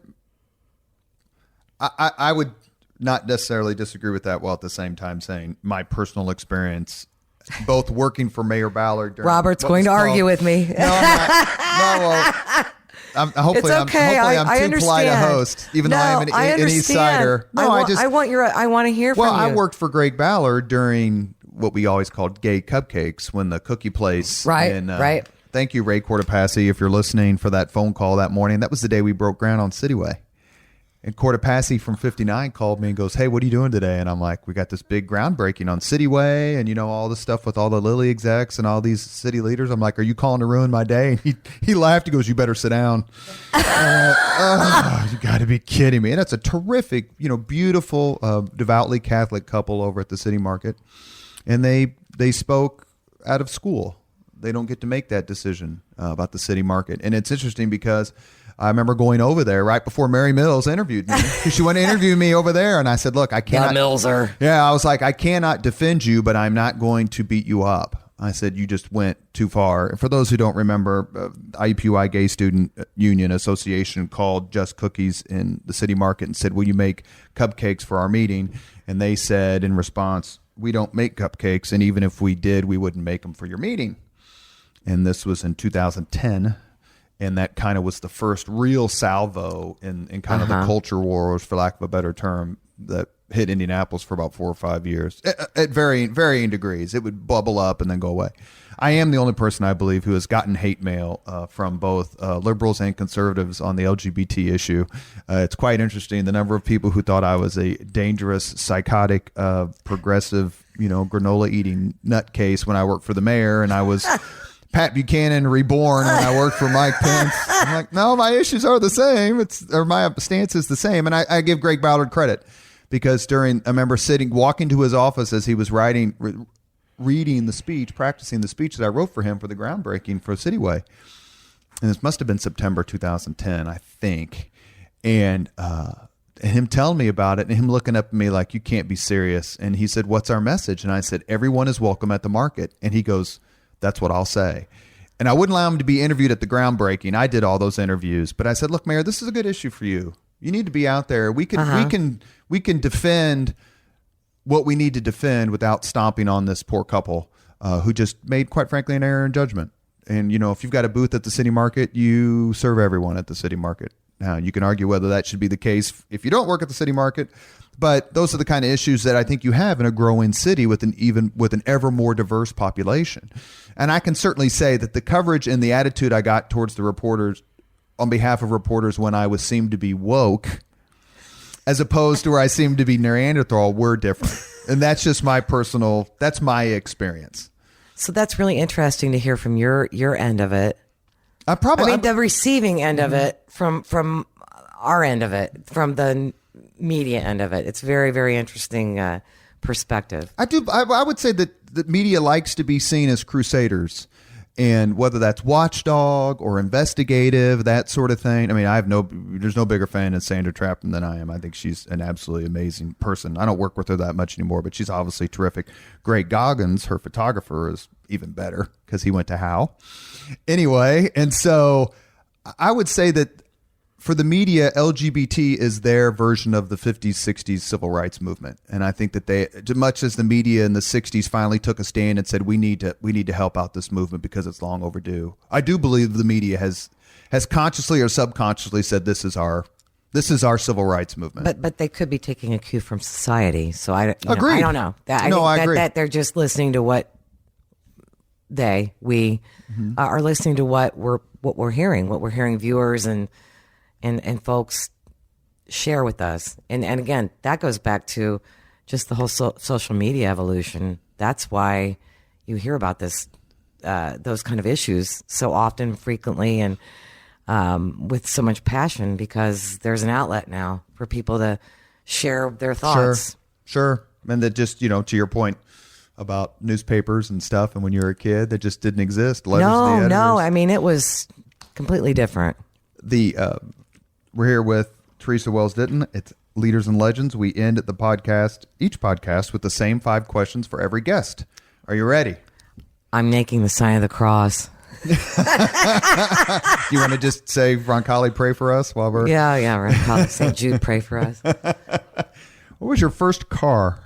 S1: I would not necessarily disagree with that, while at the same time saying my personal experience, both working for Mayor Ballard.
S2: Robert's going to argue with me.
S1: No, I'm not. No, hopefully,
S2: it's okay.
S1: I'm too polite a host, even though I am an East Sider. No,
S2: I want to hear from you.
S1: Well, I worked for Greg Ballard during what we always called gay cupcakes, when the cookie place.
S2: Right.
S1: Thank you, Ray Cortopassi, if you're listening, for that phone call that morning. That was the day we broke ground on Cityway. And Cortopassi from 59 called me and goes, "Hey, what are you doing today?" And I'm like, "We got this big groundbreaking on Cityway, and all this stuff with all the Lilly execs and all these city leaders." I'm like, "Are you calling to ruin my day?" And he laughed. He goes, "You better sit down." You got to be kidding me. And that's a terrific, beautiful, devoutly Catholic couple over at the City Market. And they spoke out of school. They don't get to make that decision about the City Market. And it's interesting because I remember going over there right before Mary Mills interviewed me. She wanted to interview me over there. And I said, "Look, I cannot."
S2: Millser.
S1: Yeah, I was like, "I cannot defend you, but I'm not going to beat you up." I said, "You just went too far." And for those who don't remember, IUPUI Gay Student Union Association called Just Cookies in the City Market and said, "Will you make cupcakes for our meeting?" And they said in response, "We don't make cupcakes. And even if we did, we wouldn't make them for your meeting." And this was in 2010. And that kind of was the first real salvo in kind of the culture wars, for lack of a better term, that hit Indianapolis for about 4 or 5 years at varying degrees. It would bubble up and then go away. I am the only person, I believe, who has gotten hate mail from both liberals and conservatives on the LGBT issue. It's quite interesting, the number of people who thought I was a dangerous, psychotic, progressive, granola-eating nutcase when I worked for the mayor, and I was Pat Buchanan reborn when I worked for Mike Pence. I'm like, no, my issues are the same. My stance is the same. And I give Greg Ballard credit because I remember walking to his office as he was reading the speech, practicing the speech that I wrote for him for the groundbreaking for Cityway. And this must have been September 2010, I think. And him telling me about it and him looking up at me like, you can't be serious. And he said, what's our message? And I said, everyone is welcome at the market. And he goes, that's what I'll say. And I wouldn't allow him to be interviewed at the groundbreaking. I did all those interviews, but I said, look, Mayor, this is a good issue for you. You need to be out there. We can defend what we need to defend without stomping on this poor couple who just made, quite frankly, an error in judgment. And, if you've got a booth at the city market, you serve everyone at the city market. Now, you can argue whether that should be the case if you don't work at the city market, but those are the kind of issues that I think you have in a growing city with an ever more diverse population. And I can certainly say that the coverage and the attitude I got towards the reporters on behalf of reporters when I seemed to be woke, as opposed to where I seemed to be Neanderthal, were different. And that's just that's my experience.
S2: So that's really interesting to hear from your end of it. The receiving end of it from our end of it, from the media end of it. It's very, very interesting perspective.
S1: I would say that the media likes to be seen as crusaders, and whether that's watchdog or investigative, that sort of thing. I mean, there's no bigger fan of Sandra Trapton than I am. I think she's an absolutely amazing person. I don't work with her that much anymore, but she's obviously terrific. Greg Goggins, her photographer, is even better because he went to Howe. Anyway, and so I would say that for the media, LGBT is their version of the 50s, 60s civil rights movement. And I think that they, much as the media in the 60s finally took a stand and said, we need to help out this movement because it's long overdue. I do believe the media has consciously or subconsciously said, this is our civil rights movement. But
S2: they could be taking a cue from society. So I don't know.
S1: I agree.
S2: That they're just listening to what we are listening to what we're hearing viewers and folks share with us. And again, that goes back to just the whole social media evolution. That's why you hear about those kind of issues so often, frequently, and with so much passion, because there's an outlet now for people to share their thoughts.
S1: Sure. And that just, to your point about newspapers and stuff, and when you were a kid, that just didn't exist.
S2: No. I mean, it was completely different.
S1: We're here with Theresa Wells-Ditton. It's Leaders and Legends. We end each podcast with the same 5 questions for every guest. Are you ready?
S2: I'm making the sign of the cross.
S1: You want to just say, Roncalli, pray for us while we're...
S2: Yeah, Roncalli, St. Jude, pray for us.
S1: What was your first car?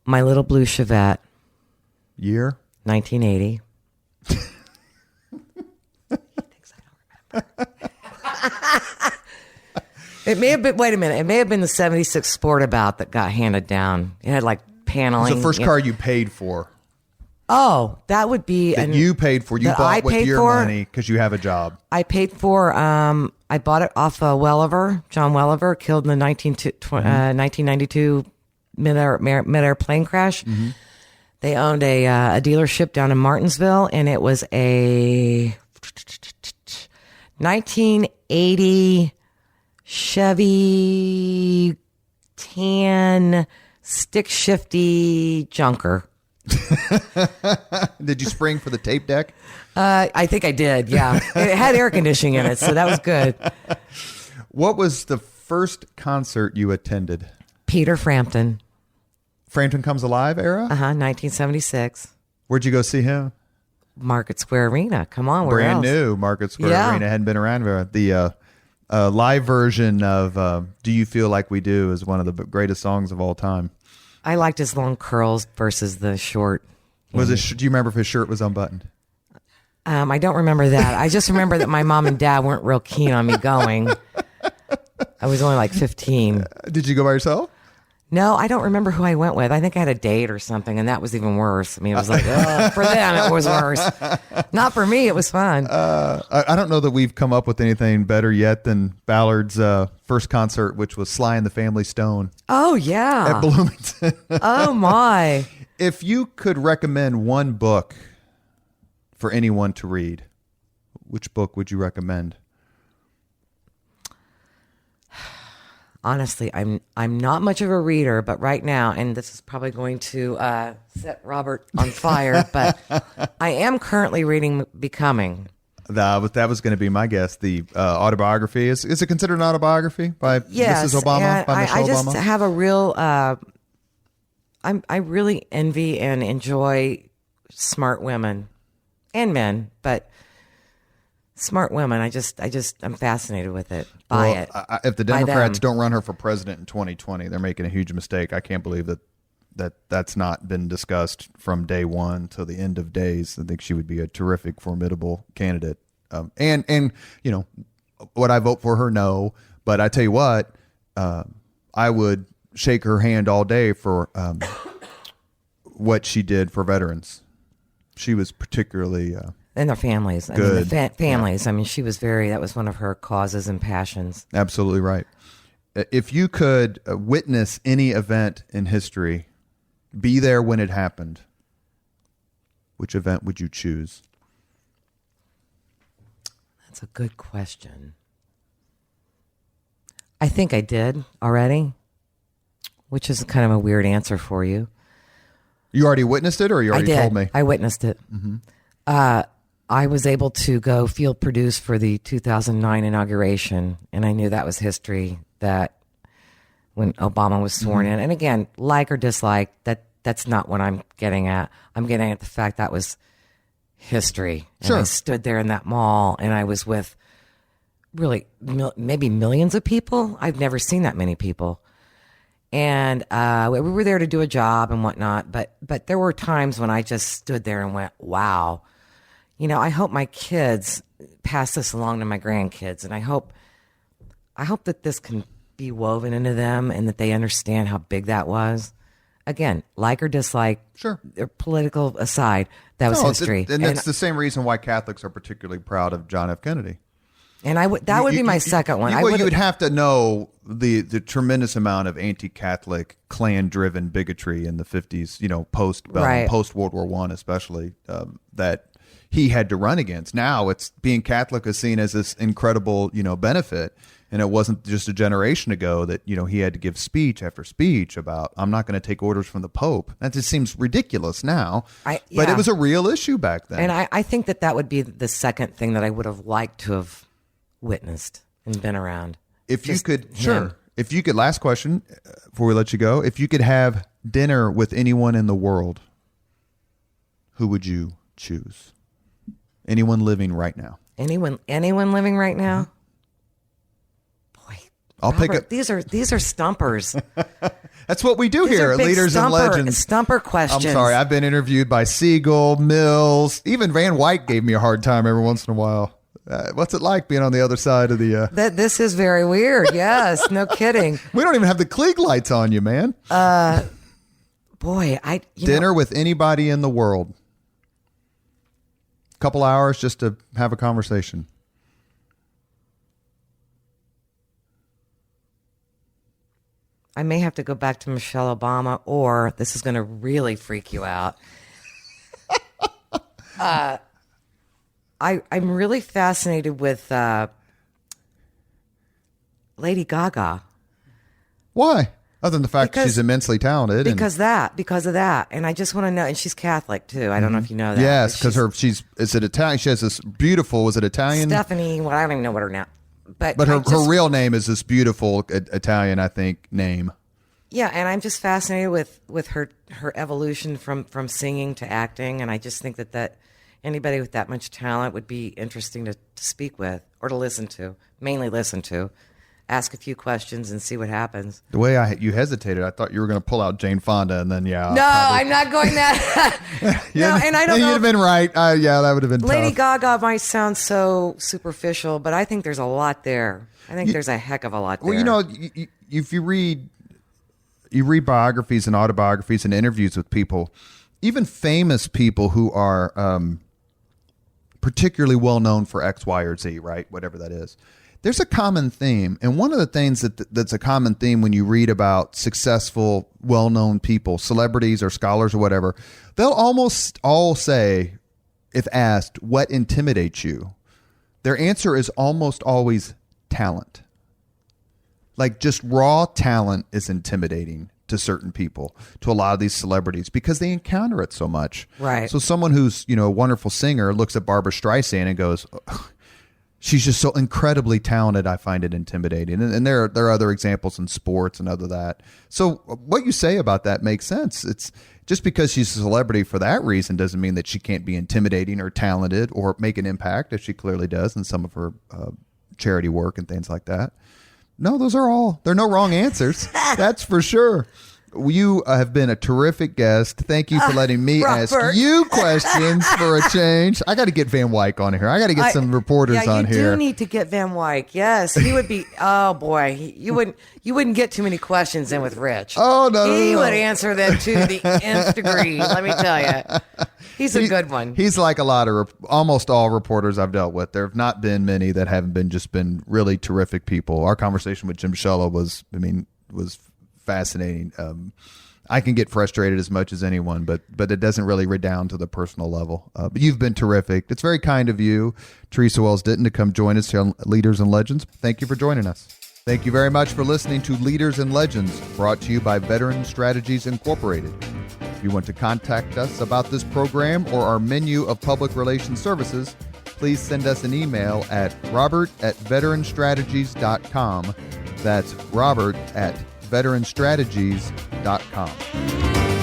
S2: My little blue Chevette.
S1: Year?
S2: 1980. It may have been. Wait a minute. It may have been the '76 Sportabout that got handed down. It had like paneling.
S1: It was the first car you paid for.
S2: Oh, that would be.
S1: You paid for. You bought with your money because you have a job.
S2: I paid for. I bought it off Welliver, John Welliver, killed in the 1992 mid-air plane crash. Mm-hmm. They owned a dealership down in Martinsville, and it was a 1980 Chevy tan stick shifty junker.
S1: Did you spring for the tape deck?
S2: I think I did, yeah. It had air conditioning in it, so that was good.
S1: What was the first concert you attended?
S2: Peter Frampton.
S1: Frampton Comes Alive era?
S2: 1976.
S1: Where'd you go see him?
S2: Market Square Arena. Come on, where
S1: Brand
S2: else?
S1: new Market Square Arena. Hadn't been around. The live version of Do You Feel Like We Do is one of the greatest songs of all time.
S2: I liked his long curls versus the short.
S1: Do you remember if his shirt was unbuttoned?
S2: I don't remember that. I just remember that my mom and dad weren't real keen on me going. I was only like 15.
S1: Did you go by yourself?
S2: No, I don't remember who I went with. I think I had a date or something, and that was even worse. I mean, it was like, for them, it was worse. Not for me, it was fun.
S1: I don't know that we've come up with anything better yet than Ballard's first concert, which was Sly and the Family Stone.
S2: Oh, yeah.
S1: At Bloomington.
S2: Oh, my.
S1: If you could recommend one book for anyone to read, which book would you recommend?
S2: Honestly, I'm not much of a reader, but right now, and this is probably going to set Robert on fire, but I am currently reading Becoming.
S1: That was going to be my guess. The autobiography. Is it considered an autobiography by Mrs. Obama? By Michelle
S2: I just
S1: Obama?
S2: have a real. I really envy and enjoy smart women and men, but smart women. I'm fascinated with it. Buy it.
S1: If the Democrats don't run her for president in 2020, they're making a huge mistake. I can't believe that's not been discussed from day one to the end of days. I think she would be a terrific, formidable candidate. And you know, would I vote for her? No. But I tell you what, I would shake her hand all day for what she did for veterans. She was particularly
S2: and their families.
S1: Good.
S2: I mean, families. Yeah. I mean, that was one of her causes and passions.
S1: Absolutely right. If you could witness any event in history, be there when it happened, which event would you choose?
S2: That's a good question. I think I did already, which is kind of a weird answer for you.
S1: You already witnessed it, or you already told me?
S2: I witnessed it. Mm-hmm. I was able to go field produce for the 2009 inauguration, and I knew that was history, that when Obama was sworn in. And again, like or dislike, that's not what I'm getting at. I'm getting at the fact that was history. And
S1: sure.
S2: I stood there in that mall, and I was with really maybe millions of people. I've never seen that many people. And we were there to do a job and whatnot, but there were times when I just stood there and went, wow. You know, I hope my kids pass this along to my grandkids, and I hope that this can be woven into them and that they understand how big that was. Again, like or dislike,
S1: sure,
S2: political aside, that was history.
S1: And it's the same reason why Catholics are particularly proud of John F. Kennedy.
S2: And that would be my second one.
S1: You would have to know the tremendous amount of anti-Catholic, Klan-driven bigotry in the 50s, you know, post World War I especially, that he had to run against. Now it's being Catholic is seen as this incredible, you know, benefit. And it wasn't just a generation ago that, you know, he had to give speech after speech about, I'm not going to take orders from the Pope. That just seems ridiculous now. But it was a real issue back then.
S2: And I think that would be the second thing that I would have liked to have witnessed and been around.
S1: If you could, last question before we let you go. If you could have dinner with anyone in the world, who would you choose? Anyone living right now?
S2: Anyone living right now? Boy, Robert, these are stumpers.
S1: That's what we do here at Leaders and Legends.
S2: Stumper questions.
S1: I'm sorry, I've been interviewed by Siegel, Mills, even Van Wyck gave me a hard time every once in a while. What's it like being on the other side of the...
S2: This is very weird. Yes, no kidding.
S1: We don't even have the Klieg lights on you, man.
S2: Boy,
S1: dinner with anybody in the world. Couple hours just to have a conversation.
S2: I may have to go back to Michelle Obama, or this is going to really freak you out. I'm really fascinated with Lady Gaga.
S1: Why? Other than the fact that she's immensely talented.
S2: Because of that. And I just want to know, and she's Catholic too. I don't know if you know that.
S1: Yes, because is it Italian? She has this beautiful, was it Italian?
S2: Stephanie, well, I don't even know what her now. But
S1: her real name is this beautiful Italian, I think, name.
S2: Yeah, and I'm just fascinated with her evolution from singing to acting, and I just think that anybody with that much talent would be interesting to speak with or to listen to, mainly listen to. ask a few questions and see what happens.
S1: The way you hesitated, I thought you were going to pull out Jane Fonda, and then
S2: I'm not going that. No, and I don't know.
S1: You'd have been right. That would have been
S2: Lady
S1: tough.
S2: Gaga might sound so superficial, but I think there's a lot there. I think there's a heck of a lot there.
S1: Well, if you read biographies and autobiographies and interviews with people, even famous people who are particularly well known for X, Y, or Z, right? Whatever that is. There's a common theme. And one of the things that's a common theme when you read about successful, well-known people, celebrities or scholars or whatever, they'll almost all say, if asked, what intimidates you? Their answer is almost always talent. Like just raw talent is intimidating to certain people, to a lot of these celebrities, because they encounter it so much.
S2: Right.
S1: So someone who's, a wonderful singer looks at Barbra Streisand and goes, she's just so incredibly talented, I find it intimidating. And there are other examples in sports and other that. So what you say about that makes sense. It's just because she's a celebrity for that reason doesn't mean that she can't be intimidating or talented or make an impact, as she clearly does in some of her charity work and things like that. No, there are no wrong answers. That's for sure. You have been a terrific guest. Thank you for letting me ask you questions for a change. I got to get Van Wyck on here. I got to get some reporters on here.
S2: You do need to get Van Wyck. Yes, he would be. Oh boy, you wouldn't get too many questions in with Rich.
S1: Oh no,
S2: he would answer them to the nth degree. Let me tell you, he's a good one.
S1: He's like a lot of almost all reporters I've dealt with. There have not been many that haven't been really terrific people. Our conversation with Jim Shella was fascinating. I can get frustrated as much as anyone, but it doesn't really redound to the personal level. But you've been terrific. It's very kind of you, Theresa Wells-Ditton, to come join us here on Leaders and Legends. Thank you for joining us. Thank you very much for listening to Leaders and Legends, brought to you by Veteran Strategies Incorporated. If you want to contact us about this program or our menu of public relations services, please send us an email at robert@veteranstrategies.com. That's robert@veteranstrategies.com.